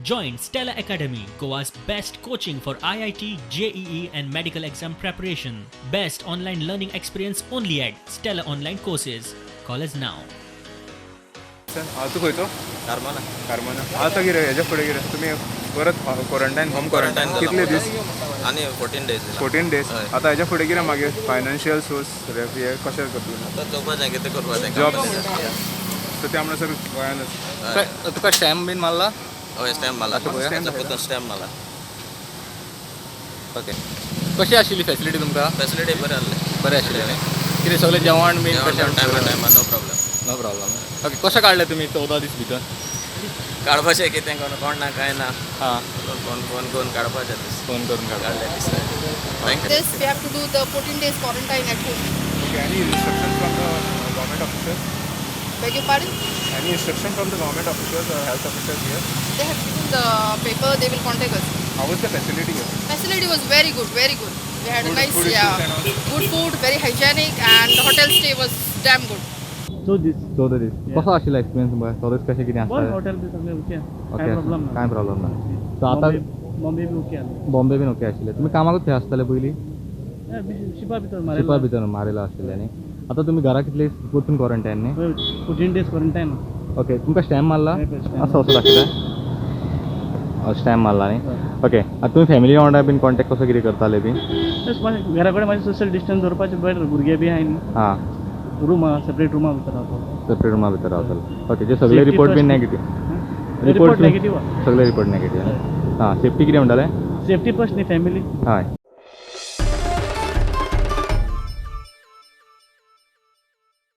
Join Stella Academy, Goa's best coaching for IIT, JEE, and medical exam preparation. Best online learning experience only at Stella Online Courses. Call us now. तू खंयचो कार्माना कार्मना आतां कितें हेज्या फुडें कितें तुमी परत quarantine home quarantine कितले दीस आनी 14 days 14 डेज हय. आतां हेज्या फुडें कितें मागीर फायनान्शियल सोर्स हे कशें करतले आतां चोवपाचें कितें करपाचें जॉब company. सो ते आमकां सर गोंयानूच तुका स्टॅम्प बीन मारला हय स्टॅम्प मारला stamp परतून स्टॅम्प मारला ओके कशी आशिल्ली फॅसिलिटी तुमकां फॅसिलिटी बरें आहले बरें आशिल्लें कितें सगळें जेवण बीन कशें टायमा no problem no problem okay कशें काडलें तुमी 14 दीस भितर काडपाचें कितें कोण ना कांय ना हां फोन करून काडपाचें दीस फोन करून काडलें काडले दीस thank you This we have to do the 14 days quarantine at home. Okay, any instruction from the government officials? Beg your pardon? Any instruction from the government officials or health officials here? They have given the paper. They will contact us. How was the facility here? Facility was very good, very good. We had a nice, Food issues and all? good food, very hygienic, and the hotel stay was damn good. So this 14 दीस कसो आशिल्लो experience तुमकां 14 दीस कशें कितें one आसता hotel भी सबने okay okay काय problem कांय प्रॉब्लम ना सो आतां बॉम्बे भी ओके आले बॉम्बे बीन ओके आशिल्ले तुमी कामाकूच खंय आसताले पयलीं शिपा भितर शिपा भितर मारेलो आशिल्ले न्ही आतां तुमी घरा कितले वचून क्वॉरंटायन न्ही 14 days quarantine ओके तुमकां स्टॅम्प मारला हय, stamp असो असो दाखयता स्टॅम्प मारला न्ही ओके आतां तुमी फॅमिली वांगडा बीन कॉन्टेक्ट कसो कितें करताले बीन घरा कडेन मातशें सोशल डिस्टन्स दवरपाचें बरें भुरगे बी आहाय हां रूम सेपरेट रुमा भितर रावता सेपरेट रुमा भितर रावताले ओके जे सगळे Safety रिपोर्ट बीन first. नेगेटीव रिपोर्ट नेगेटीव सगळे रिपोर्ट नेगेटीव हां सेफ्टी कितें म्हणटाले सेफ्टी फर्स्ट न्ही फॅमिली हय